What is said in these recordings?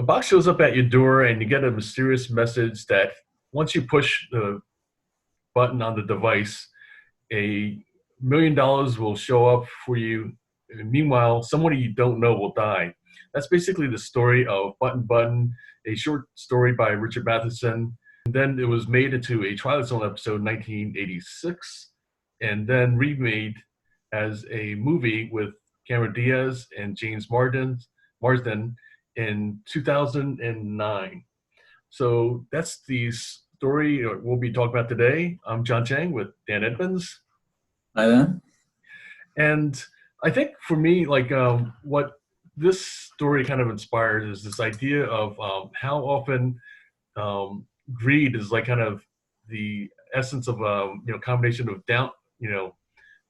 A box shows up at your door and you get a mysterious message that once you push the button on the device, $1 million will show up for you. And meanwhile, someone you don't know will die. That's basically the story of Button Button, a short story by Richard Matheson. And then it was made into a Twilight Zone episode in 1986, and then remade as a movie with Cameron Diaz and James Marsden in 2009. So that's the story we'll be talking about today. I'm John Chang with Dan Edmonds. Hi there. And I think for me, what this story kind of inspired is this idea of how often greed is like kind of the essence of combination of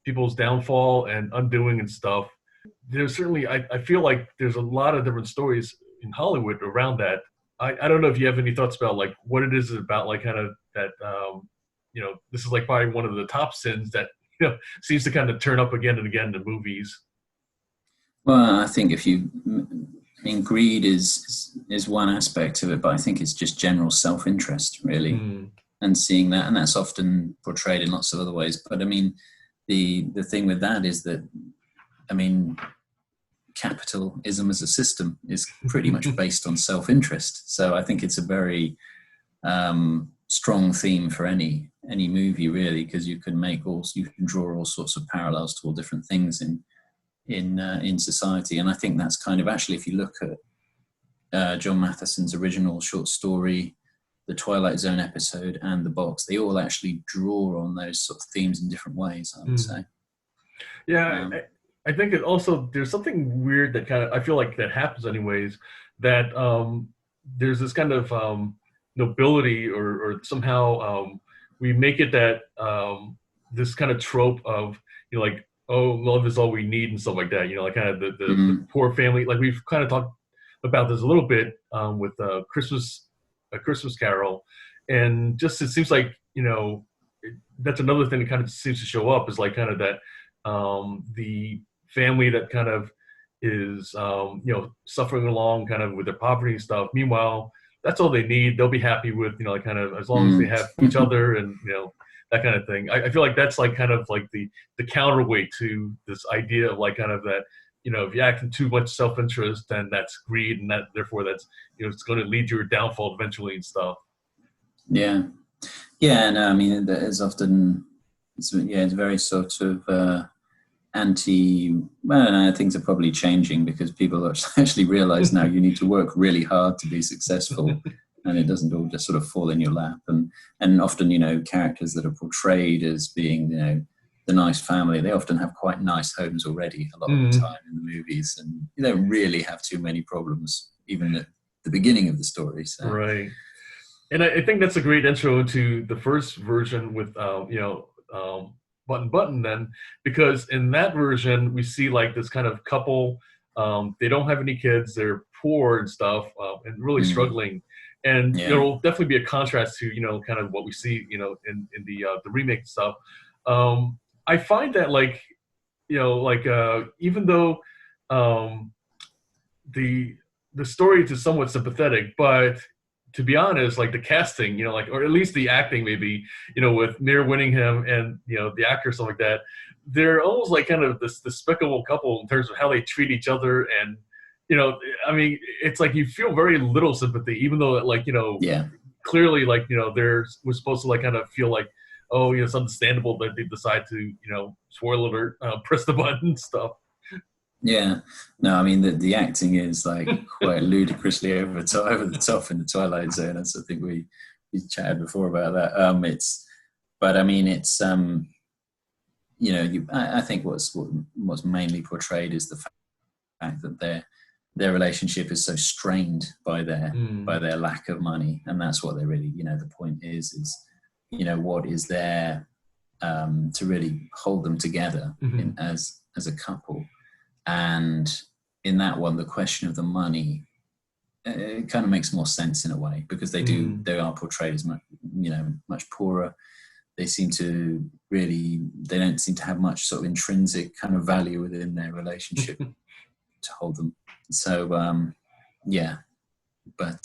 people's downfall and undoing and stuff. There's certainly I feel like there's a lot of different stories in Hollywood around that. I don't know if you have any thoughts about like what it is about like kind of that this is like probably one of the top sins that seems to kind of turn up again and again in movies. Well, I think greed is one aspect of it, but I think it's just general self-interest, really, and seeing that, and that's often portrayed in lots of other ways. But I mean, the thing with that is that, capitalism as a system is pretty much based on self-interest. So I think it's a very strong theme for any movie, really, because you can draw all sorts of parallels to all different things in society. And I think that's kind of actually, if you look at John Matheson's original short story, the Twilight Zone episode, and the box, they all actually draw on those sort of themes in different ways, I would say. Yeah, I think it also, there's something weird that kind of, I feel like that happens anyways, that there's this kind of nobility or somehow we make it that this kind of trope of, oh, love is all we need and stuff like that, like kind of the poor family. Like we've kind of talked about this a little bit with A Christmas Carol. And just, it seems like, that's another thing that kind of seems to show up is like kind of that the family that kind of is, suffering along kind of with their poverty and stuff. Meanwhile, that's all they need. They'll be happy with, like kind of as long as they have each other and, that kind of thing. I feel like that's like kind of like the counterweight to this idea of like kind of that, if you act in too much self-interest, then that's greed, and that therefore that's, it's going to lead to your downfall eventually and stuff. Yeah. Yeah. No, I mean, there's often, it's very sort of things are probably changing because people actually realize now you need to work really hard to be successful. And it doesn't all just sort of fall in your lap. And often, characters that are portrayed as being, the nice family, they often have quite nice homes already a lot of the time in the movies. And you don't really have too many problems, even at the beginning of the story. So. Right. And I think that's a great intro into the first version with, Button Button then, because in that version, we see like this kind of couple, they don't have any kids, they're poor and stuff, and really struggling. And there will definitely be a contrast to kind of what we see in the remake stuff. I find that even though the story is somewhat sympathetic, but to be honest, like the casting, or at least the acting maybe, with Mir Winningham and the actor, stuff like that, they're almost like kind of this despicable couple in terms of how they treat each other. And it's like you feel very little sympathy, even though clearly we're supposed to like kind of feel like, oh, it's understandable that they decide to, spoiler alert, press the button and stuff. Yeah, no, I mean the acting is like quite ludicrously over the top in the Twilight Zone. And so I think we chatted before about that. I think what's mainly portrayed is the fact that their relationship is so strained by their lack of money, and that's what they really, the point is what is there to really hold them together as a couple. And in that one, the question of the money, it kind of makes more sense in a way, because they are portrayed as much poorer. They don't seem to have much sort of intrinsic kind of value within their relationship to hold them. So, but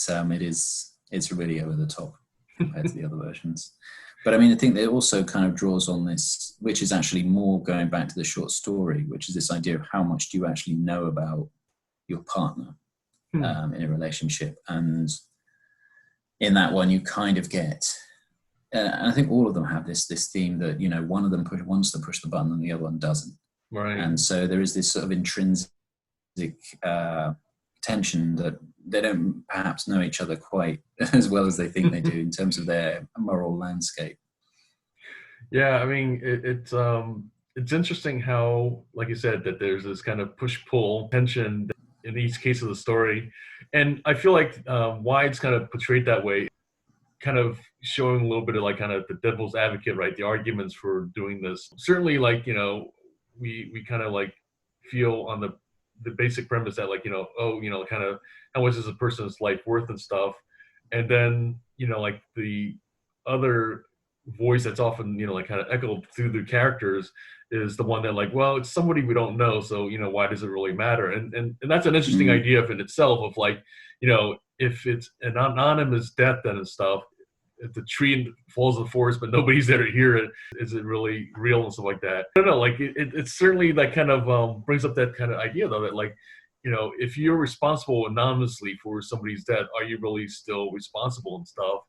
it's really over the top compared to the other versions. But I mean, I think it also kind of draws on this, which is actually more going back to the short story, which is this idea of how much do you actually know about your partner in a relationship. And in that one, you kind of get, and I think all of them have this theme that, you know, one of them wants to push the button and the other one doesn't. Right. And so there is this sort of intrinsic tension that they don't perhaps know each other quite as well as they think they do in terms of their moral landscape. Yeah, I mean, it's interesting how, like you said, that there's this kind of push-pull tension in each case of the story. And I feel like Wides kind of portrayed that way, kind of showing a little bit of like kind of the devil's advocate, right? The arguments for doing this. Certainly, like, you know, we kind of like feel on the basic premise that, like, you know, oh, you know, kind of how much is a person's life worth and stuff. And then, you know, like the other voice that's often, you know, like kind of echoed through the characters is the one that, like, well, it's somebody we don't know, so, you know, why does it really matter? And that's an interesting idea in itself of, like, you know, if it's an anonymous death then and stuff, if the tree falls in the forest but nobody's there to hear it, is it really real and stuff like that? I don't know, like it's certainly that kind of brings up that kind of idea though, that, like, you know, if you're responsible anonymously for somebody's death, are you really still responsible and stuff?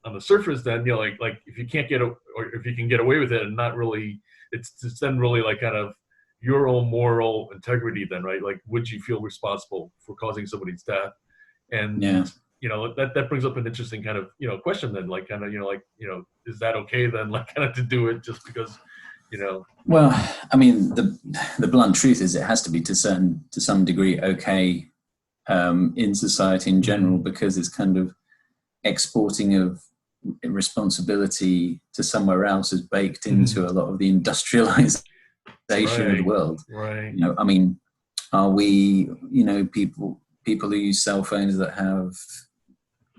On the surface, then, you know, like if you can't or if you can get away with it and not really, it's then really like kind of your own moral integrity then, right? Like, would you feel responsible for causing somebody's death? And you know, that brings up an interesting kind of, you know, question then, like kind of, you know, like, you know, is that okay then, like kind of to do it just because, you know? Well, I mean, the blunt truth is it has to be to some degree okay in society in general, because it's kind of exporting of responsibility to somewhere else is baked into a lot of the industrialization of the world. Right. You know, I mean, are we, you know, people who use cell phones that have,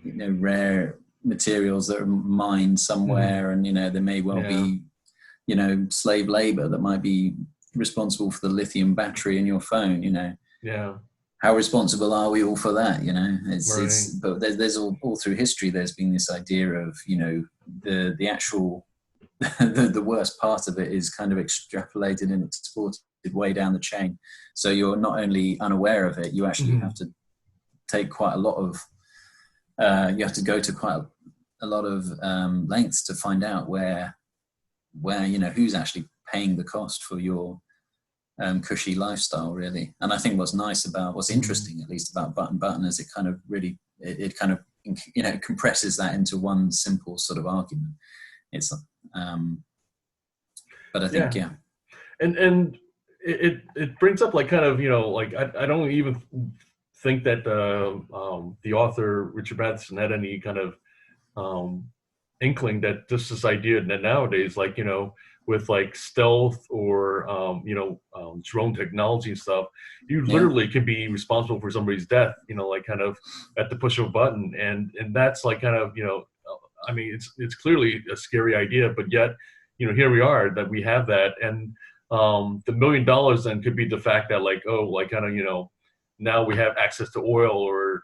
you know, rare materials that are mined somewhere, and, you know, there may well be, you know, slave labor that might be responsible for the lithium battery in your phone, you know. Yeah. How responsible are we all for that? You know, it's but there's all through history, there's been this idea of, you know, the actual, the worst part of it is kind of extrapolated and exported way down the chain. So you're not only unaware of it, you actually have to take quite a lot of, you have to go to quite a lot of lengths to find out where, you know, who's actually paying the cost for your cushy lifestyle, really. And I think what's interesting at least about Button is it kind of really, it kind of, you know, compresses that into one simple sort of argument. It's but I think and it brings up, like, kind of, you know, like I don't even think that the author Richard Matheson had any kind of inkling that this idea that nowadays, like, you know, with like stealth or you know, drone technology and stuff, you literally can be responsible for somebody's death, you know, like kind of at the push of a button, and that's like kind of, you know, I mean, it's clearly a scary idea, but yet, you know, here we are that we have that. And the $1 million then could be the fact that, like, oh, like kind of, you know, now we have access to oil, or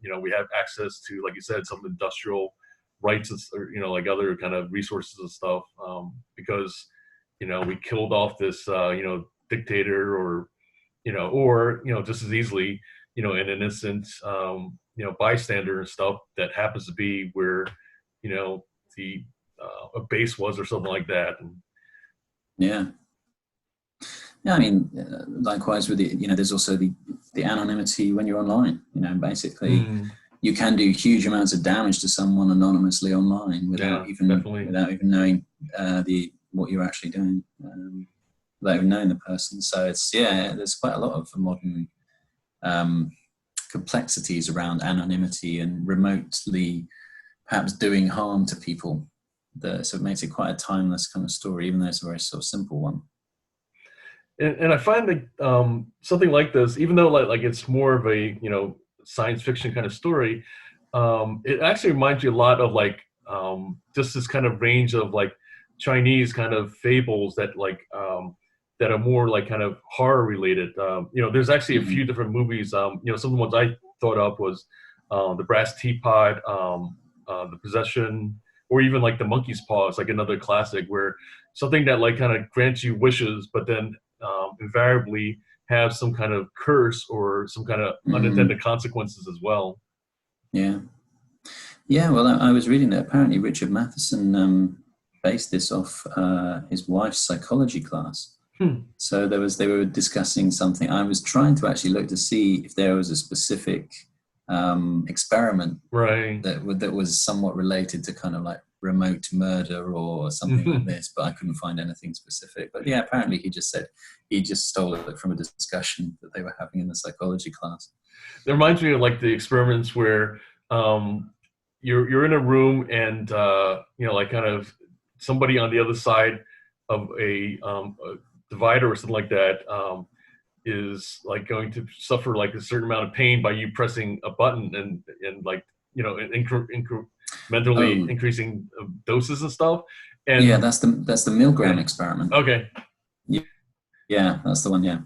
you know, we have access to, like you said, some industrial rights, or, you know, like other kind of resources and stuff, because, you know, we killed off this you know, dictator, or, you know, just as easily, you know, an innocent you know, bystander and stuff that happens to be where, you know, the a base was or something like that. And I mean, likewise with the, you know, there's also the anonymity when you're online, you know, basically you can do huge amounts of damage to someone anonymously online without even knowing what you're actually doing, without even knowing the person. So it's, there's quite a lot of modern complexities around anonymity and remotely perhaps doing harm to people. So it makes it quite a timeless kind of story, even though it's a very sort of simple one. And I find that something like this, even though like it's more of a, you know, science fiction kind of story, it actually reminds you a lot of like just this kind of range of like Chinese kind of fables that like that are more like kind of horror related. You know, there's actually a few different movies. You know, some of the ones I thought of was The Brass Teapot, The Possession, or even like The Monkey's Paw is like another classic where something that like kind of grants you wishes, but then invariably have some kind of curse or some kind of unintended consequences as well. Yeah. Yeah, well, I was reading that apparently Richard Matheson based this off his wife's psychology class. So they were discussing something. I was trying to actually look to see if there was a specific experiment that was somewhat related to kind of like remote murder or something like this, but I couldn't find anything specific. But yeah, apparently he just said he just stole it from a discussion that they were having in the psychology class. It reminds me of like the experiments where you're in a room and like kind of somebody on the other side of a divider or something like that is like going to suffer like a certain amount of pain by you pressing a button and like incrementally increasing doses and stuff. And yeah, that's the Milgram experiment. Okay. Yeah, that's the one. Yeah.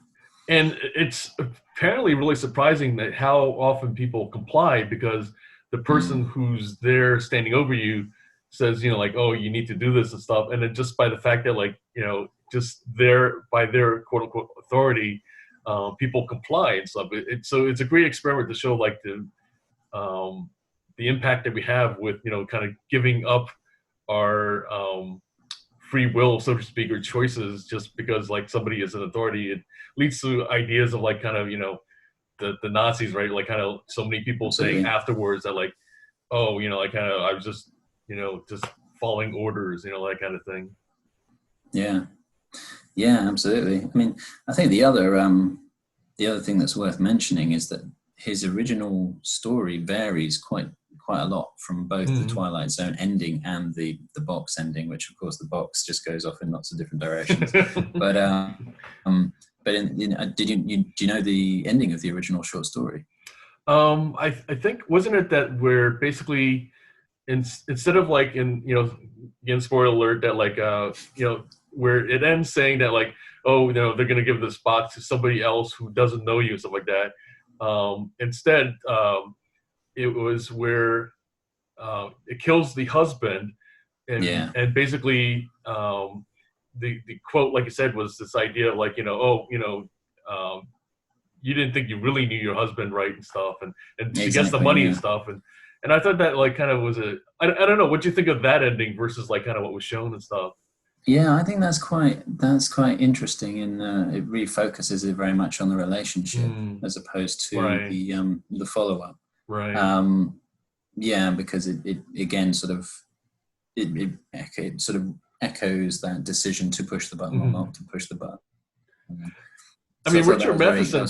And it's apparently really surprising that how often people comply, because the person who's there standing over you says, like, oh, you need to do this and stuff. And then just by the fact that like, just by their quote unquote authority, people comply and stuff. So it's a great experiment to show like the impact that we have with, kind of giving up our free will, so to speak, or choices just because like somebody is an authority. It leads to ideas of like kind of, the Nazis, right? Like kind of so many people saying afterwards that like, oh, like kind of, I was just, just following orders, that kind of thing. Yeah. Yeah, absolutely. I mean, I think the other thing that's worth mentioning is that his original story varies quite a lot from both the Twilight Zone ending and the box ending, which of course the box just goes off in lots of different directions. But do you know the ending of the original short story? I think, wasn't it that where basically instead of like again, spoiler alert, that like where it ends saying that like, oh, they're gonna give this box to somebody else who doesn't know you and stuff like that. Instead, it was where it kills the husband, and basically the quote, like you said, was this idea of like, you didn't think you really knew your husband, right, and stuff, and she gets the money and stuff, and I thought that like kind of was I don't know, what do you think of that ending versus like kind of what was shown and stuff? Yeah, I think that's quite interesting, and it refocuses it very much on the relationship as opposed to the follow up. Right. Yeah, because it again sort of it sort of echoes that decision to push the button or not to push the button. I mean, Richard Matheson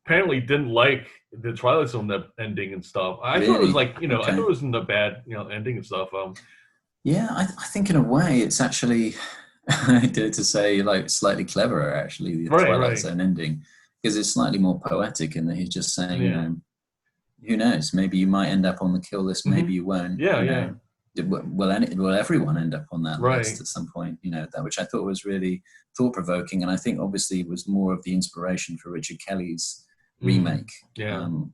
apparently didn't like the Twilight Zone ending and stuff. I thought it was like, I thought it wasn't a bad, ending and stuff. Yeah, I think in a way it's actually, I dare to say, like slightly cleverer actually, the Twilight Zone ending, because it's slightly more poetic in that he's just saying, who knows, maybe you might end up on the kill list, maybe you won't. Will everyone end up on that list at some point? That, which I thought was really thought-provoking, and I think obviously was more of the inspiration for Richard Kelly's remake than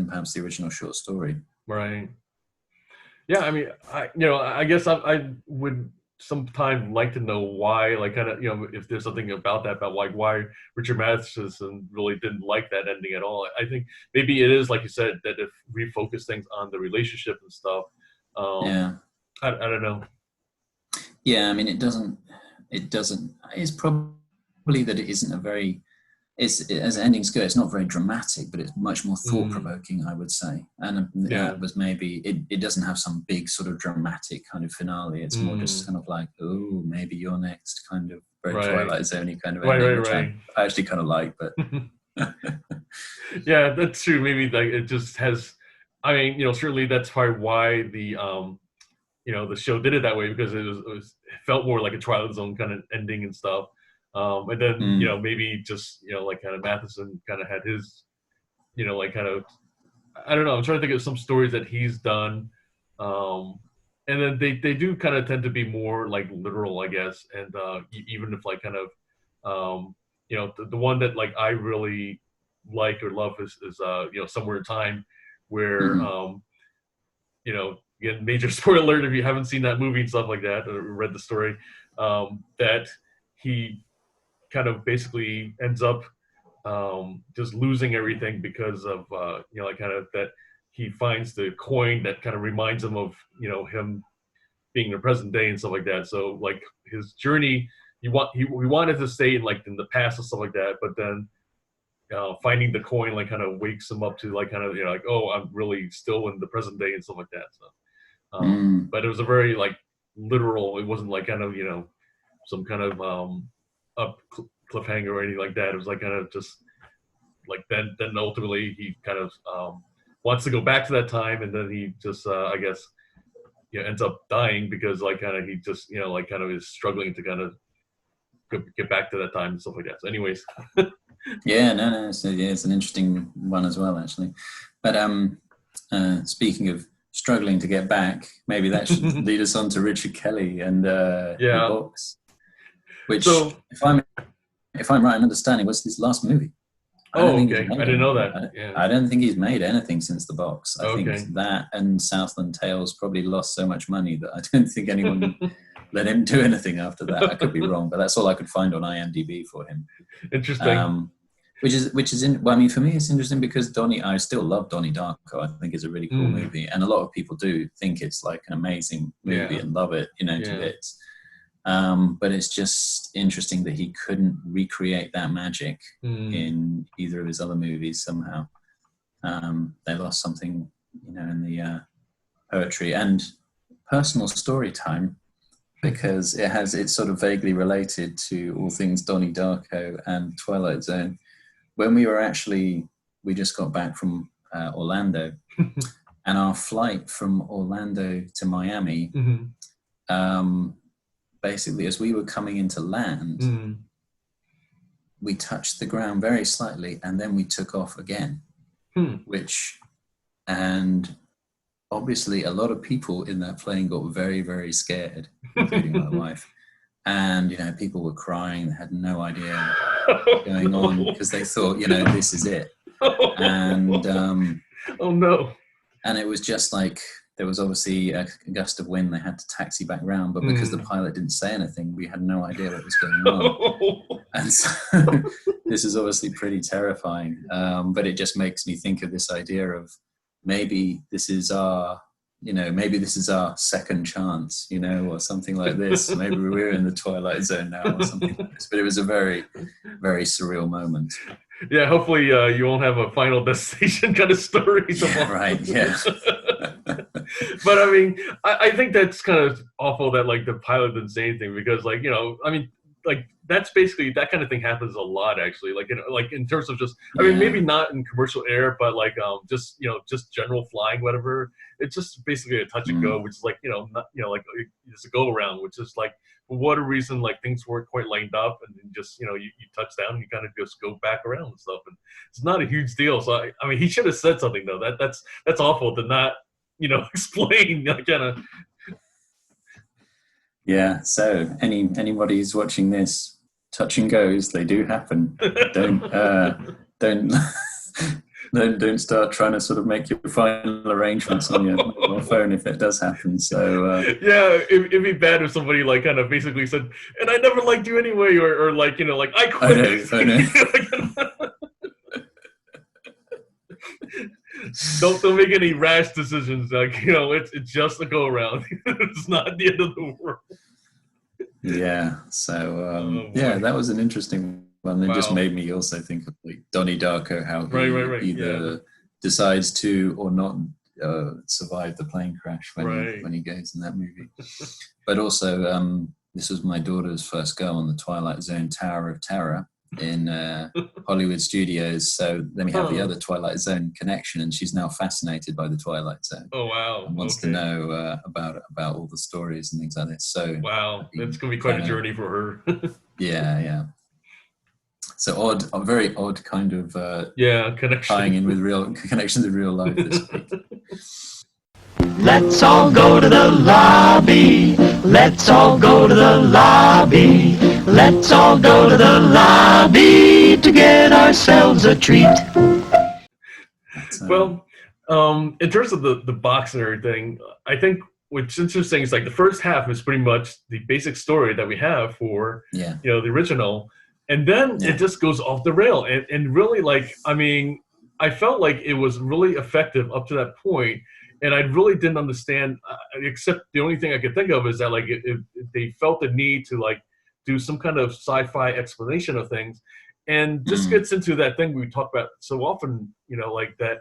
perhaps the original short story. Right. Yeah, I mean, I guess I would sometimes like to know why, like kind of, if there's something about that, about like why Richard Matheson really didn't like that ending at all. I think maybe it is, like you said, that if we focus things on the relationship and stuff, I don't know. Yeah, I mean, it doesn't, it's probably that it isn't a very, as endings go, it's not very dramatic, but it's much more thought-provoking, I would say. And that was maybe, it doesn't have some big sort of dramatic kind of finale. It's more just kind of like, oh, maybe you're next, kind of very Twilight Zone-y kind of ending, which I actually kind of like, but... Yeah, that's true. Maybe like it just has, I mean, certainly that's probably why the show did it that way, because it felt more like a Twilight Zone kind of ending and stuff. And then, maybe just, like kind of Matheson kind of had his, like kind of, I don't know, I'm trying to think of some stories that he's done. And then they do kind of tend to be more like literal, I guess. And even if like kind of, the one that like I really like or love is Somewhere in Time, where you know, again, major spoiler alert if you haven't seen that movie and stuff like that or read the story, that he kind of basically ends up just losing everything because of you know, like kind of that he finds the coin that kind of reminds him of, you know, him being in the present day and stuff like that. So like his journey, he wanted to stay in like in the past and stuff like that, but then finding the coin like kind of wakes him up to like kind of, you know, like, oh, I'm really still in the present day and stuff like that. So but it was a very like literal, it wasn't like kind of, you know, some kind of up cliffhanger or anything like that. It was like kind of just like then ultimately he kind of wants to go back to that time, and then he just I guess, you know, ends up dying because like kind of he just, you know, like kind of is struggling to kind of get back to that time and stuff like that. So anyways. Yeah, no, so yeah, it's an interesting one as well, actually. But speaking of struggling to get back, maybe that should lead us on to Richard Kelly and the Box, which, so, if I'm right in understanding, was his last movie. Oh, okay. I didn't know that. I don't think he's made anything since The Box. I think that and Southland Tales probably lost so much money that I don't think anyone let him do anything after that. I could be wrong, but that's all I could find on IMDb for him. Interesting. Which is well, I mean, for me, it's interesting because I still love Donnie Darko. I think it's a really cool movie, and a lot of people do think it's like an amazing movie and love it, you know, to bits. But it's just interesting that he couldn't recreate that magic in either of his other movies somehow. They lost something, you know, in the poetry and personal story time, because it's sort of vaguely related to all things Donnie Darko and Twilight Zone. When we just got back from Orlando, and our flight from Orlando to Miami, basically, as we were coming into land, we touched the ground very slightly, and then we took off again, and obviously a lot of people in that plane got very, very scared, including my wife. And, you know, people were crying, they had no idea what was going on, because they thought, you know, this is it. And oh no. And it was just like, there was obviously a gust of wind, they had to taxi back round, but because the pilot didn't say anything, we had no idea what was going on. And so this is obviously pretty terrifying, but it just makes me think of this idea of maybe this is our second chance, you know, or something like this. Maybe we're in the Twilight Zone now or something like this. But it was a very, very surreal moment. Yeah, hopefully you won't have a Final Destination kind of story. Yeah, right, yeah. But I mean, I think that's kind of awful that like the pilot didn't say anything, because like, you know, I mean, like that's basically, that kind of thing happens a lot actually, like in terms of just, I mean, maybe not in commercial air, but like just, you know, just general flying, whatever. It's just basically a touch and go, which is like, you know, not, you know, like it's a go around, which is like for whatever reason, like things weren't quite lined up, and then just, you know, you touch down and you kind of just go back around and stuff, and it's not a huge deal. So I mean, he should have said something though. That's awful to not, you know, explain kind of. Yeah, so anybody who's watching this, touch and goes, they do happen. Don't start trying to sort of make your final arrangements on your phone if it does happen. So yeah, it'd be bad if somebody like kind of basically said, "And I never liked you anyway," or like, you know, like I quit. I know. Don't make any rash decisions. Like, you know, it's just a go around. It's not the end of the world. Yeah. So that was an interesting one. It just made me also think of like Donnie Darko, how he either decides to or not survive the plane crash when he goes in that movie. But also, this was my daughter's first go on the Twilight Zone Tower of Terror in Hollywood Studios, so then we have the other Twilight Zone connection, and she's now fascinated by the Twilight Zone. Oh wow! And wants to know about all the stories and things like this. So wow, it's going to be quite a journey for her. yeah. So a very odd kind of connection, tying in with real connections in real life this week. Let's all go to the lobby. Let's all go to the lobby. Let's all go to the lobby to get ourselves a treat. Well, In terms of the box and everything, I think what's interesting is like the first half is pretty much the basic story that we have for the original, and then it just goes off the rail. And really, like, I mean, I felt like it was really effective up to that point, and I really didn't understand. Except the only thing I could think of is that like they felt the need to like do some kind of sci-fi explanation of things, and this gets into that thing we talk about so often. Like that.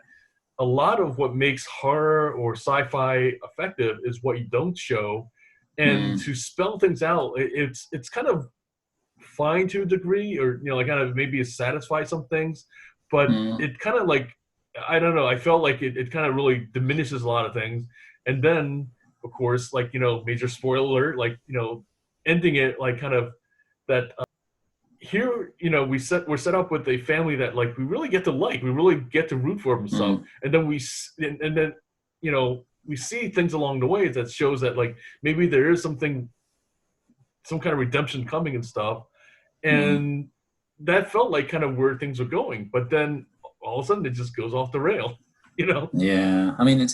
A lot of what makes horror or sci-fi effective is what you don't show, and to spell things out, it's kind of fine to a degree, or like kind of maybe it satisfies some things, but it kind of like, I don't know, I felt like it kind of really diminishes a lot of things. And then of course, like, major spoiler, like, ending it like kind of that. Here, we're set up with a family that like we really get to like, we really get to root for himself, and then we see things along the way that shows that like maybe there is some kind of redemption coming and stuff, and that felt like kind of where things were going. But then all of a sudden it just goes off the rail, Yeah, I mean,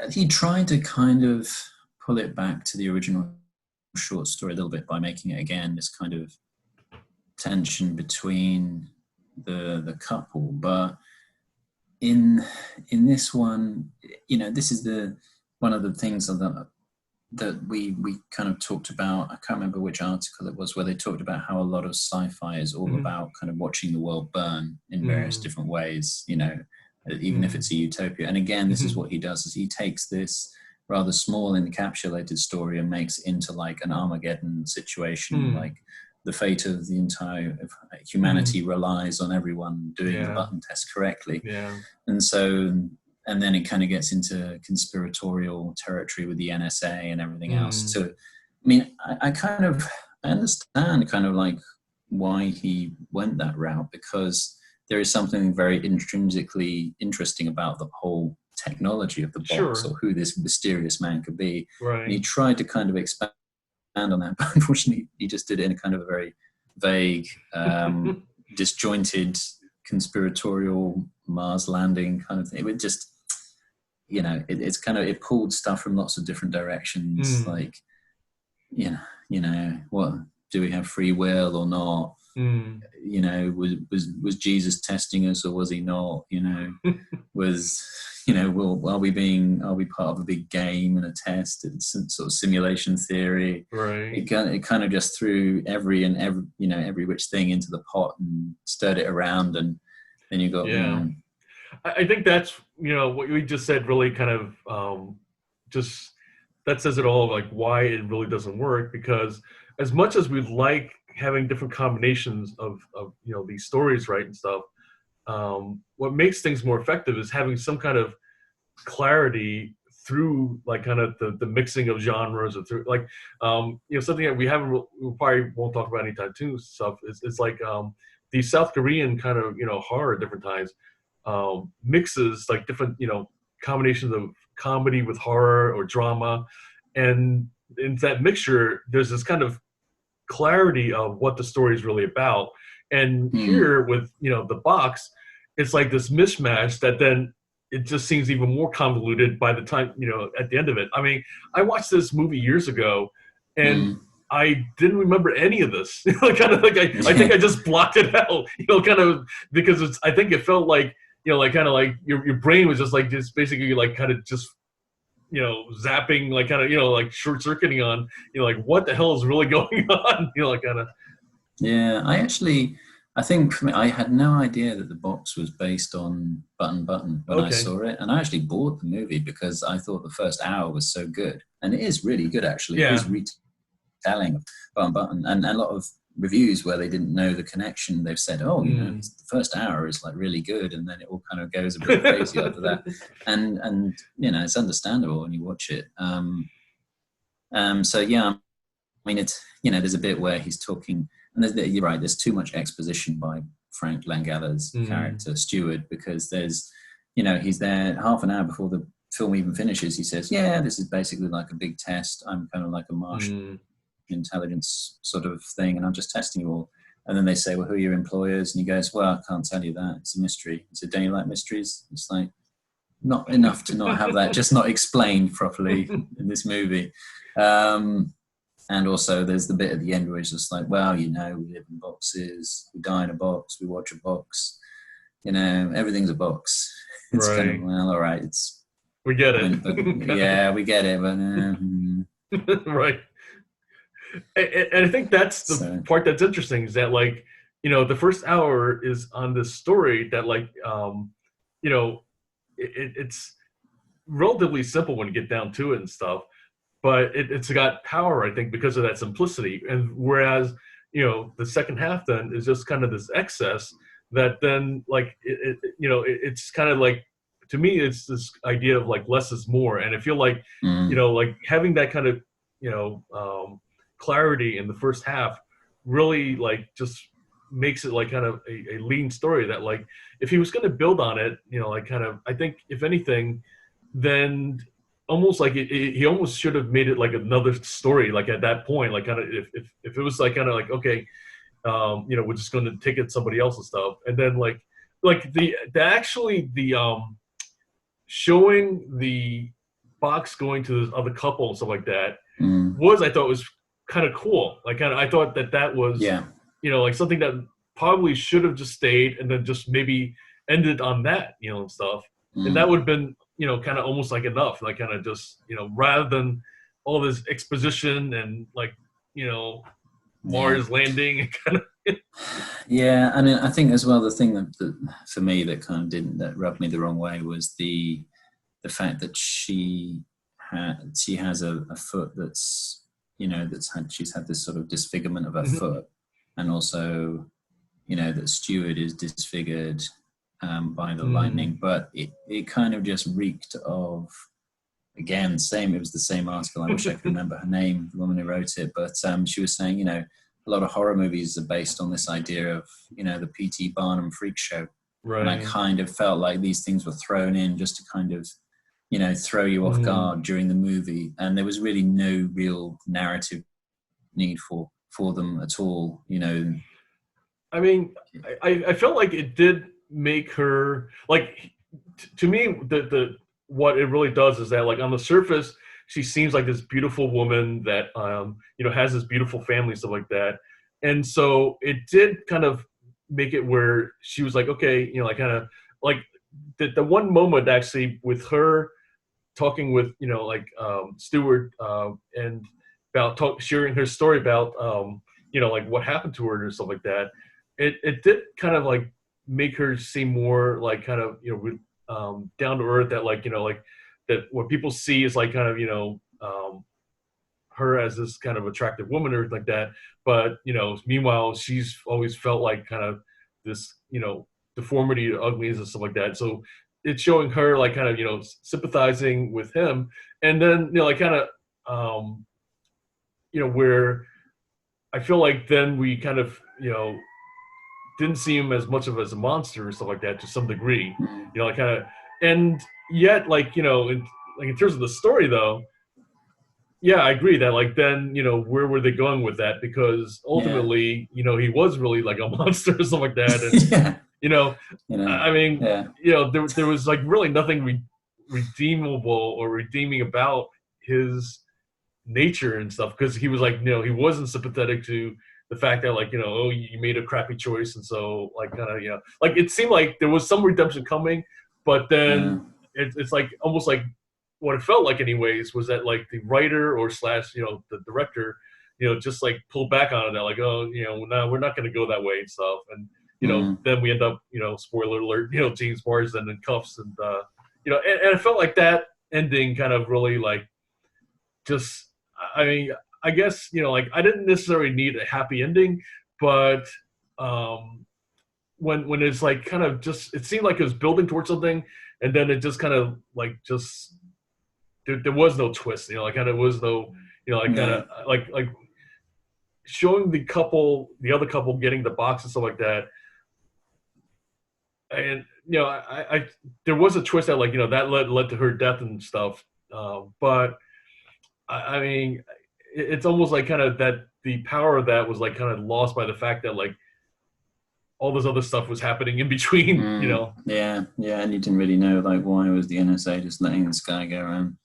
he tried to kind of pull it back to the original short story a little bit by making it again this kind of tension between the couple, but in this one, this is one of the things that we kind of talked about. I can't remember which article it was, where they talked about how a lot of sci-fi is all about kind of watching the world burn in various different ways, even if it's a utopia. And again, this is what he does, is he takes this rather small encapsulated story and makes it into like an Armageddon situation, like the fate of the entire humanity relies on everyone doing the button test correctly. And then it kind of gets into conspiratorial territory with the NSA and everything else. So, I mean, I understand kind of like why he went that route, because there is something very intrinsically interesting about the whole technology of the box, or who this mysterious man could be. And he tried to kind of expand on that, but unfortunately he just did it in a kind of a very vague, disjointed, conspiratorial Mars landing kind of thing. It would just, it's kind of, it pulled stuff from lots of different directions. Like, what, do we have free will or not? Was Jesus testing us, or was he not? Are we part of a big game and a test? It's some sort of simulation theory. It kind of just threw every which thing into the pot and stirred it around, and then you got. I think that's what we just said really kind of just that says it all, like why it really doesn't work. Because as much as we like having different combinations of these stories, right, and stuff, what makes things more effective is having some kind of clarity through like kind of the mixing of genres, or through like something that we probably won't talk about anytime soon. Stuff is like the South Korean kind of horror at different times mixes like different combinations of comedy with horror or drama, and in that mixture there's this kind of clarity of what the story is really about. And here with the box, it's like this mismatch that then it just seems even more convoluted by the time at the end of it. I mean, I watched this movie years ago and I didn't remember any of this. Kind of like I think I just blocked it out, kind of, because I think it felt like like kind of like your brain was just basically like kind of just zapping, like kind of like short circuiting on like what the hell is really going on, like kind of. Yeah, I think for me, I had no idea that the box was based on Button when I saw it, and I actually bought the movie because I thought the first hour was so good, and it is really good actually. It is retelling Button, and a lot of reviews where they didn't know the connection, they've said, the first hour is like really good, and then it all kind of goes a bit crazy after that, and it's understandable when you watch it. So yeah, I mean, it's there's a bit where he's talking. And you're right, there's too much exposition by Frank Langella's character, Steward, because there's, he's there half an hour before the film even finishes. He says, this is basically like a big test. I'm kind of like a Martian intelligence sort of thing, and I'm just testing you all. And then they say, well, who are your employers? And he goes, well, I can't tell you that. It's a mystery. He said, don't you like mysteries? It's like, not enough to not have that just not explained properly in this movie. And also there's the bit at the end where it's just like, well, you know, we live in boxes, we die in a box, we watch a box, you know, everything's a box. It's Right. kind of, well, all right, we get it. yeah, we get it, but right. And I think that's the part that's interesting, is that, like, you know, the first hour is on this story that, like, you know, it's relatively simple when you get down to it and stuff, but it's got power, I think, because of that simplicity. And whereas, you know, the second half then is just kind of this excess that then, like, you know, it's kind of like, to me, it's this idea of, like, less is more. And I feel like, you know, like, having that kind of, you know, clarity in the first half really, like, just makes it, like, kind of a lean story that, like, if he was going to build on it, you know, like, kind of, I think, if anything, then almost like he almost should have made it like another story, like, at that point, like, kind of, if it was like kind of like, okay, you know, we're just going to take it somebody else's stuff, and then like the actually the showing the box going to this other couple and stuff like that was, I thought, was kind of cool. Like, kind of, I thought that was, you know, like, something that probably should have just stayed and then just maybe ended on that, you know, and stuff, and that would have been, you know, kind of almost like enough, like, kind of just, you know, rather than all this exposition and, like, you know, Mars landing and kind of. Yeah, and I think as well, the thing that for me that kind of that rubbed me the wrong way was the fact that she has a foot that's, you know, she's had this sort of disfigurement of her foot, and also, you know, that Stewart is disfigured by the lightning, but it kind of just reeked of, again, it was the same article, I wish I could remember her name, the woman who wrote it, but she was saying, you know, a lot of horror movies are based on this idea of, you know, the P.T. Barnum freak show. Right. And I kind of felt like these things were thrown in just to kind of, you know, throw you off guard during the movie, and there was really no real narrative need for them at all, you know. I mean, I felt like it did make her, like, to me, the what it really does is that, like, on the surface, she seems like this beautiful woman that, you know, has this beautiful family, stuff like that. And so it did kind of make it where she was like, okay, you know, like, kind of like the one moment actually with her talking with, you know, like, Stewart, and about sharing her story about, you know, like, what happened to her and stuff like that. It did kind of, like, make her seem more like, kind of, you know, down to earth, that, like, you know, like, that what people see is, like, kind of, you know, her as this kind of attractive woman or like that, but, you know, meanwhile, she's always felt like kind of this, you know, deformity or ugliness and stuff like that. So it's showing her, like, kind of, you know, sympathizing with him, and then, you know, like, kind of, you know, where I feel like then we kind of, you know, didn't see him as much of as a monster or stuff like that, to some degree, you know, like, kind of, and yet, like, you know, in terms of the story though, yeah, I agree that, like, then, you know, where were they going with that? Because ultimately, you know, he was really like a monster or something like that, and you know, I mean, you know, there was, like, really nothing redeemable or redeeming about his nature and stuff, because he was, like, you know, he wasn't sympathetic to the fact that, like, you know, oh, you made a crappy choice, and so, like, kind of, you know, like, it seemed like there was some redemption coming, but then it's like almost like what it felt like anyways was that, like, the writer or / you know, the director, you know, just, like, pulled back on it, that, like, oh, you know, no, we're not going to go that way and stuff, and, you know, then we end up, you know, spoiler alert, you know, James Marsden in cuffs, and you know, and it felt like that ending kind of really, like, just, I mean, I guess, you know, like, I didn't necessarily need a happy ending, but when it's, like, kind of just, it seemed like it was building towards something, and then it just kind of, like, just there was no twist, you know, like, kind of was no, you know, like, kind of like showing the other couple getting the box and stuff like that, and, you know, I there was a twist that, like, you know, that led to her death and stuff, but I mean, it's almost like kind of that the power of that was, like, kind of lost by the fact that, like, all this other stuff was happening in between, you know. Yeah, and you didn't really know like why was the NSA just letting this guy go around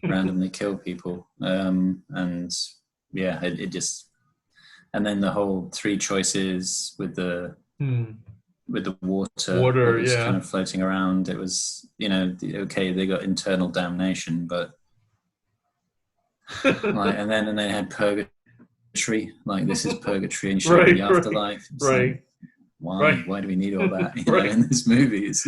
randomly kill people, and yeah, it just, and then the whole three choices with the water that was kind of floating around. It was, you know, okay, they got internal damnation, but like, and then they had purgatory, like this is purgatory and showing the afterlife. Right. Like, why do we need all that? You know, in this movie, it's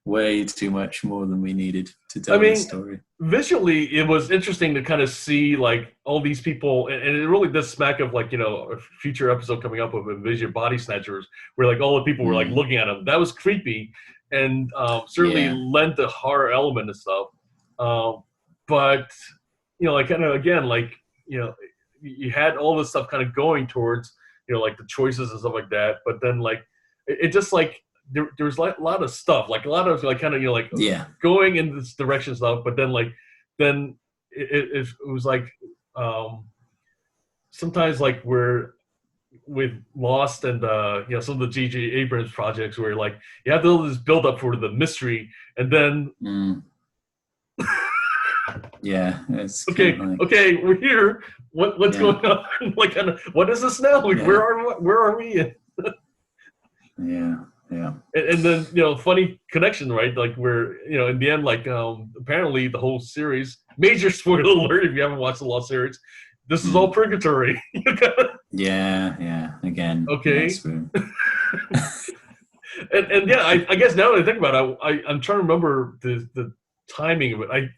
way too much more than we needed to tell the story. Visually, it was interesting to kind of see like all these people, and it really does smack of like, you know, a future episode coming up of Envision Body Snatchers, where like all the people were like looking at them. That was creepy, and certainly lent the horror element and stuff. But you know, like kind of again, like, you know, you had all this stuff kind of going towards, you know, like the choices and stuff like that. But then like it just like there was like a lot of stuff, like a lot of like kind of, you know, like going in this direction stuff. But then like it was like sometimes like we're with Lost and you know, some of the JJ Abrams projects where like you have to do this build up for the mystery, and then yeah, it's okay, we're here. What's going on? Like, kind of, what is this now? Like, where are we? Yeah. And then, you know, funny connection, right? Like, where, you know, in the end, like, apparently the whole series, major spoiler alert if you haven't watched the Lost series, this is all purgatory. Yeah. Again. Okay. and yeah, I guess now that I think about it, I'm trying to remember the timing of it.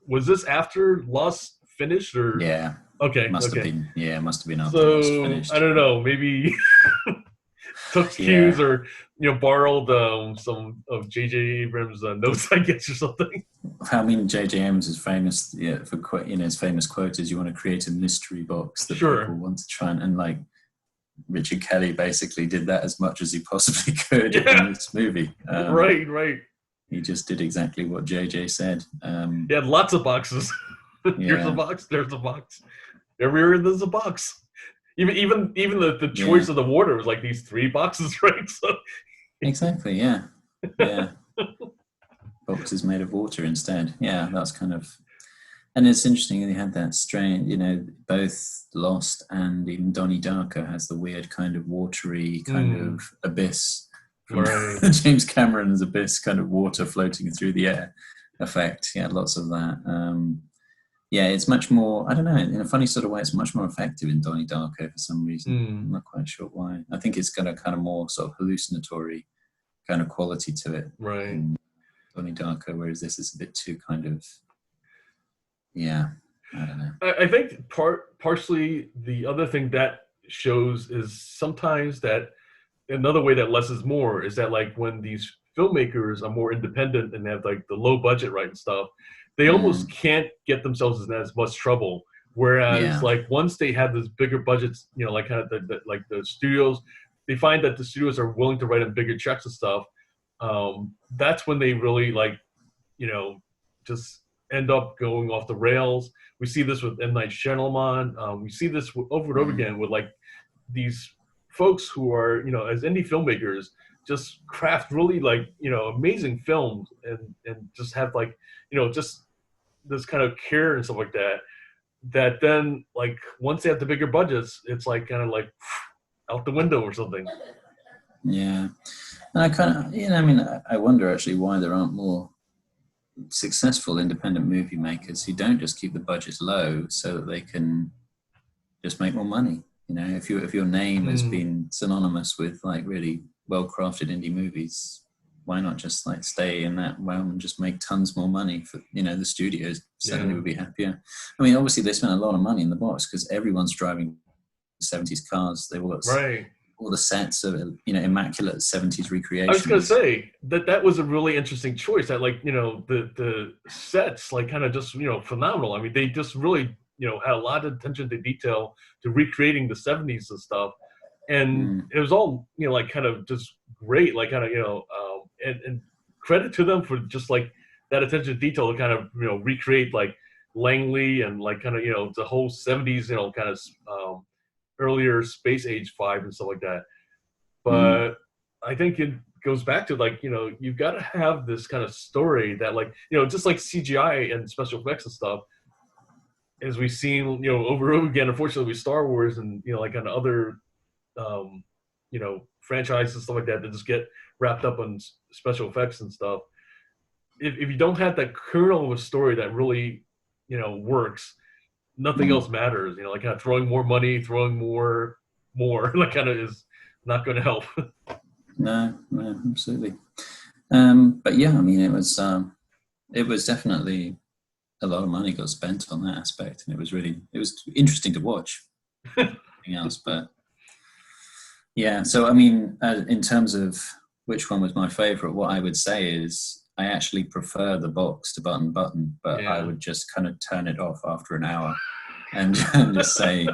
Was this after Lost finished, or? Yeah. Okay. Must have been. Yeah, must have been after So Lost finished. I don't know. Maybe took cues or, you know, borrowed some of JJ Abrams' notes, I guess, or something. I mean, JJ Abrams is famous, for, you know, his famous quote is, "You want to create a mystery box that people want to try and like." Richard Kelly basically did that as much as he possibly could in this movie. Right. He just did exactly what JJ said. He had lots of boxes. Here's a box. There's a box. Everywhere there's a box. Even the choice of the water was like these 3 boxes, right? So exactly. Yeah. Boxes made of water instead. Yeah, that's kind of. And it's interesting, they had that strange, you know, both Lost and even Donnie Darko has the weird kind of watery kind of abyss. James Cameron's abyss, kind of water floating through the air effect. Yeah, lots of that. Yeah, it's much more, I don't know, in a funny sort of way, it's much more effective in Donnie Darko for some reason. I'm not quite sure why. I think it's got a kind of more sort of hallucinatory kind of quality to it. Right. In Donnie Darko, whereas this is a bit too kind of, I don't know. I think partially the other thing that shows is sometimes that another way that less is more is that like when these filmmakers are more independent and have like the low budget and stuff, they almost can't get themselves in as much trouble. Whereas like once they have this bigger budgets, you know, like kind of like the studios, they find that the studios are willing to write in bigger checks and stuff. That's when they really like, you know, just end up going off the rails. We see this with Night Shyamalan. We see this over and over again with like these folks who are, you know, as indie filmmakers, just craft really like, you know, amazing films and just have like, you know, just this kind of care and stuff like that. That then like once they have the bigger budgets, it's like kind of like out the window or something. Yeah, and I kind of, you know, I mean, I wonder actually why there aren't more successful independent movie makers who don't just keep the budgets low so that they can just make more money. You know, if your name has been synonymous with like really well-crafted indie movies, why not just like stay in that realm and just make tons more money for, you know, the studios certainly would be happier. I mean, obviously they spent a lot of money in the box because everyone's driving 70s cars. They all got all the sets of, you know, immaculate 70s recreations. I was going to say that was a really interesting choice. That like, you know, the sets like kind of just, you know, phenomenal. I mean, they just really, you know, had a lot of attention to detail to recreating the 70s and stuff. And it was all, you know, like kind of just great, like kind of, you know, and credit to them for just like that attention to detail to kind of, you know, recreate like Langley and like kind of, you know, the whole 70s, you know, kind of earlier space age vibe and stuff like that. But I think it goes back to like, you've got to have this kind of story that like, just like CGI and special effects and stuff, as we've seen, over and over again, unfortunately, with Star Wars and, like on other, franchises and stuff like that just get wrapped up on special effects and stuff. If you don't have that kernel of a story that really, works, nothing else matters. Like kind of throwing more money, throwing more, like kind of is not going to help. No, absolutely. But yeah, I mean, it was definitely a lot of money got spent on that aspect, and it was interesting to watch. Anything else, but yeah. So I mean, in terms of which one was my favorite, what I would say is I actually prefer the box to button, but I would just kind of turn it off after an hour and just say,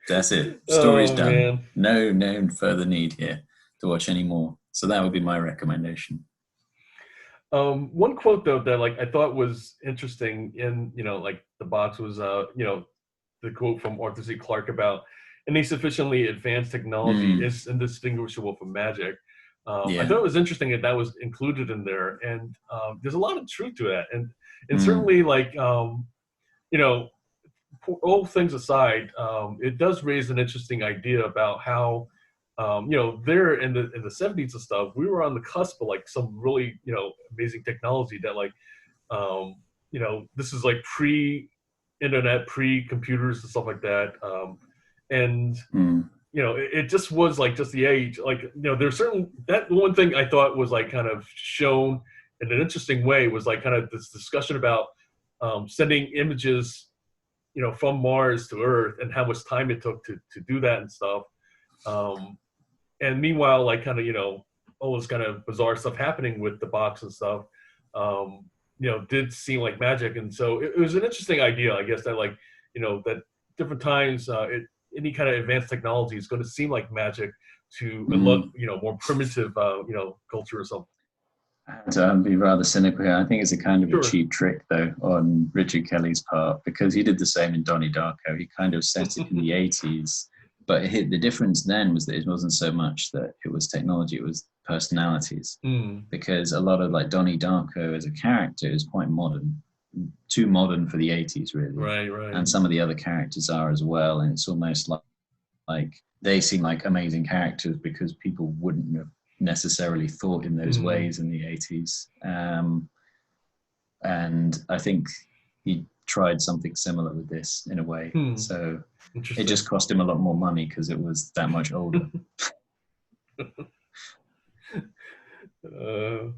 that's it. Story's done. Man. No further need here to watch any more. So that would be my recommendation. One quote though that like I thought was interesting in like the box was the quote from Arthur C. Clarke about any sufficiently advanced technology is indistinguishable from magic. I thought it was interesting that was included in there, and there's a lot of truth to that, and certainly like all things aside, it does raise an interesting idea about how there in the 70s and stuff, we were on the cusp of like some really amazing technology that like this is like pre-internet, pre-computers and stuff like that, and it just was like just the age, like there's certain that one thing I thought was like kind of shown in an interesting way was like kind of this discussion about sending images from Mars to Earth and how much time it took to do that and stuff. And meanwhile, like kind of, all this kind of bizarre stuff happening with the box and stuff, did seem like magic. And so it was an interesting idea, I guess, that like, that different times, any kind of advanced technology is going to seem like magic to a lot, more primitive, culture or something. To be rather cynical here, I think it's a kind of a cheap trick, though, on Richard Kelly's part, because he did the same in Donnie Darko. He kind of set it in the 80s. But the difference then was that it wasn't so much that it was technology, it was personalities. Because a lot of like Donnie Darko as a character is quite modern, too modern for the 80s, really. Right. And some of the other characters are as well. And it's almost like they seem like amazing characters because people wouldn't have necessarily thought in those ways in the 80s. And I think he tried something similar with this in a way. So it just cost him a lot more money because it was that much older. The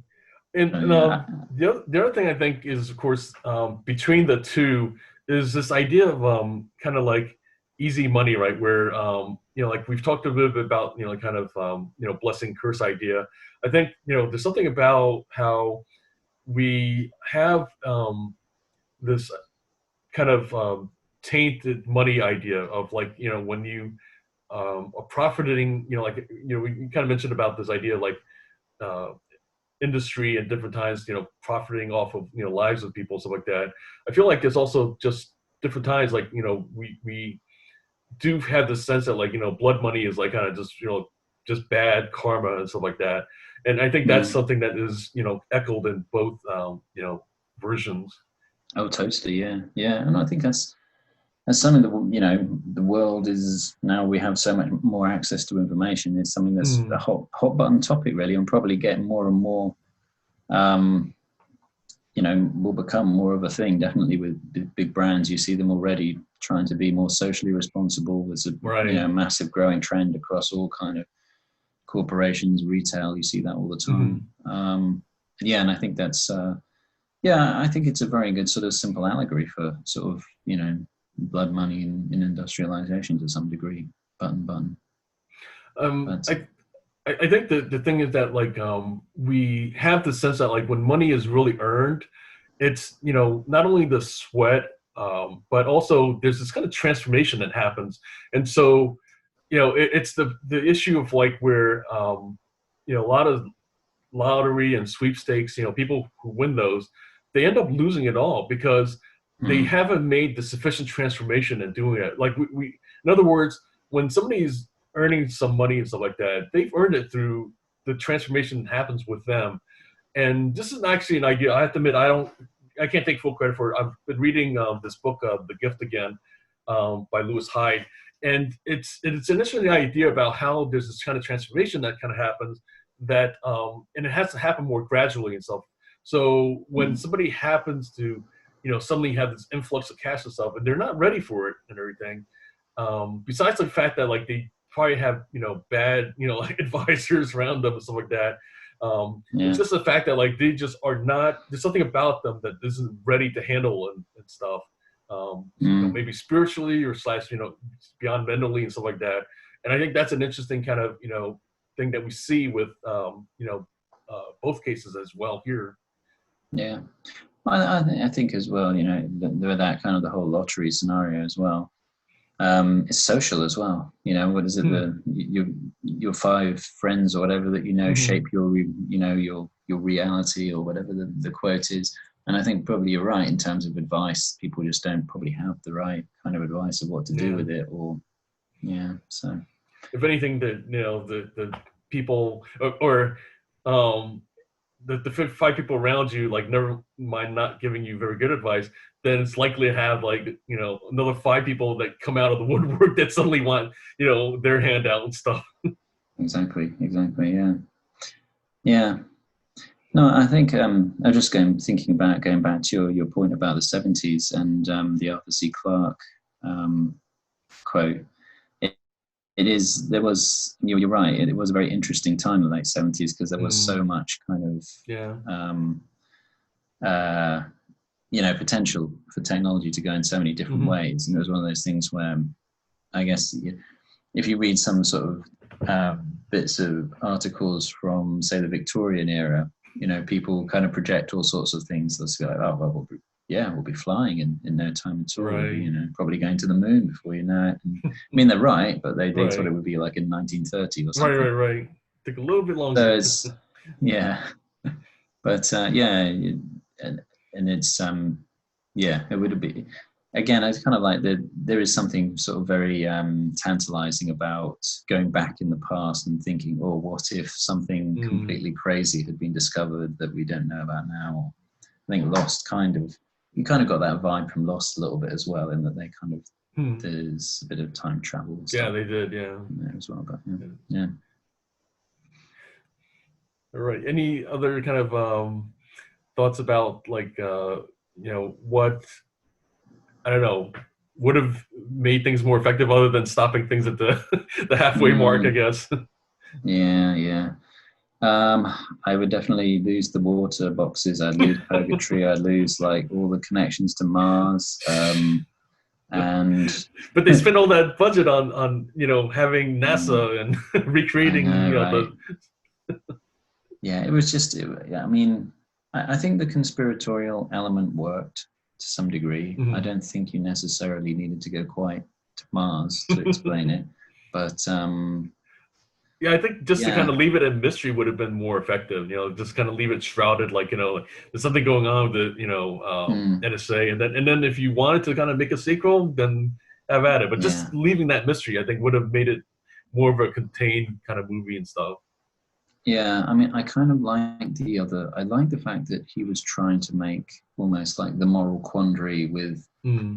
other thing I think is, of course, between the two is this idea of kind of like easy money, right? Where like we've talked a little bit about kind of blessing curse idea. I think there's something about how we have this kind of tainted money idea of like when you are profiting, like we kind of mentioned about this idea like industry at different times, profiting off of lives of people, stuff like that. I feel like there's also just different times, like we do have this sense that like blood money is like kind of just bad karma and stuff like that. And I think that's something that is echoed in both versions. Oh, totally, yeah. And I think that's something that the world is now. We have so much more access to information. It's something that's a hot button topic, really, and probably getting more and more. Will become more of a thing. Definitely with big brands, you see them already trying to be more socially responsible. There's a massive growing trend across all kind of corporations, retail. You see that all the time. And I think that's. I think it's a very good sort of simple allegory for sort of blood money in industrialization to some degree. Button. I think the thing is that like we have the sense that like when money is really earned, it's not only the sweat, but also there's this kind of transformation that happens, and so it's the issue of like where a lot of lottery and sweepstakes, people who win those, they end up losing it all because they haven't made the sufficient transformation in doing it. Like we in other words, when somebody's earning some money and stuff like that, they've earned it through the transformation happens with them. And this is actually an idea. I have to admit, I can't take full credit for it. I've been reading this book, The Gift again, by Lewis Hyde, and it's an interesting idea about how there's this kind of transformation that kind of happens that, and it has to happen more gradually and stuff. So when somebody happens to, suddenly have this influx of cash and stuff, and they're not ready for it and everything. Besides the fact that like they probably have bad like advisors around them and stuff like that. It's just the fact that like they just are not. There's something about them that isn't ready to handle and stuff. Maybe spiritually or / beyond mentally and stuff like that. And I think that's an interesting kind of thing that we see with both cases as well here. Yeah, I think as well. That kind of the whole lottery scenario as well. It's social as well. What is it? Your 5 friends or whatever that shape your reality or whatever the quote is. And I think probably you're right in terms of advice. People just don't probably have the right kind of advice of what to do with it, So if anything, the people or the 5 people around you, like never mind not giving you very good advice, then it's likely to have like another 5 people that come out of the woodwork that suddenly want their handout and stuff. Exactly. Yeah. No, I think I'm just going back to your point about the 70s and the Arthur C. Clarke quote. You're right. It was a very interesting time in the late 70s because there was so much kind of potential for technology to go in so many different ways, and it was one of those things where I guess if you read some sort of bits of articles from say the Victorian era, people kind of project all sorts of things. They'll say like, oh well, we'll be flying in no time at all. Right. Probably going to the moon before you know it. And, I mean, they're right, but they thought it would be like in 1930 or something. Right. Took a little bit longer. So it's but and it's it would be. Again, it's kind of like there is something sort of very tantalizing about going back in the past and thinking, oh, what if something completely crazy had been discovered that we don't know about now? I think Lost you kind of got that vibe from Lost a little bit as well, in that they kind of there's a bit of time travel. Yeah, they did. Yeah, as well. But yeah. All right. Any other kind of thoughts about like what? I don't know, would have made things more effective other than stopping things at the halfway mark, I guess. Yeah. I would definitely lose the water boxes. I'd lose purgatory. I'd lose like all the connections to Mars. But they spent all that budget on having NASA and recreating Yeah, it was just I mean, I think the conspiratorial element worked to some degree. I don't think you necessarily needed to go quite to Mars to explain it, but I think just to kind of leave it in mystery would have been more effective. Just kind of leave it shrouded, like there's something going on with the NSA, and then if you wanted to kind of make a sequel, then have at it. But just leaving that mystery, I think, would have made it more of a contained kind of movie and stuff. Yeah, I mean, I kind of like I like the fact that he was trying to make almost like the moral quandary with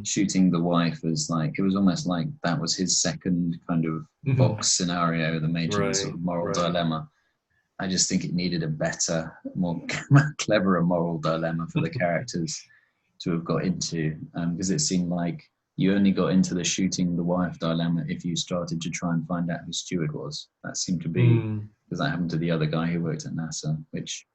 shooting the wife as like, it was almost like that was his second kind of box scenario, the major sort of moral dilemma. I just think it needed a better, more cleverer moral dilemma for the characters to have got into, because it seemed like you only got into the shooting the wife dilemma if you started to try and find out who Stewart was. That seemed to be, because that happened to the other guy who worked at NASA, which,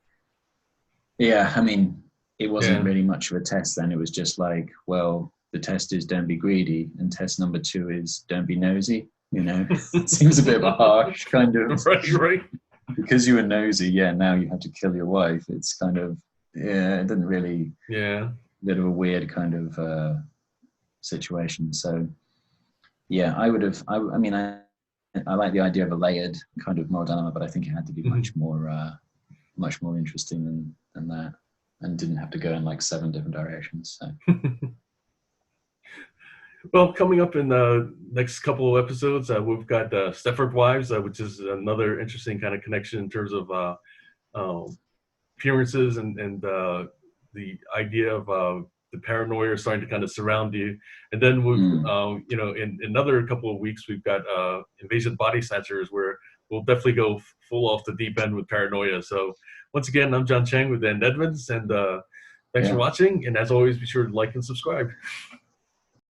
I mean, it wasn't really much of a test then. It was just like, well, the test is don't be greedy, and test number 2 is don't be nosy. It seems a bit of a harsh kind of... Right. Because you were nosy, now you have to kill your wife. It's kind of, it didn't really... Yeah. Bit of a weird kind of situation. So, I would have... I mean, I like the idea of a layered kind of moral dilemma, but I think it had to be much more interesting than that, and didn't have to go in like 7 different directions. So. Well, coming up in the next couple of episodes, we've got Stepford Wives, which is another interesting kind of connection in terms of um, appearances and the idea of the paranoia starting to kind of surround you. And then we've, in another couple of weeks, we've got Invasion Body Snatchers, where we'll definitely go full off the deep end with paranoia. So once again, I'm John Chang with Dan Edmonds, and thanks for watching. And as always, be sure to like and subscribe.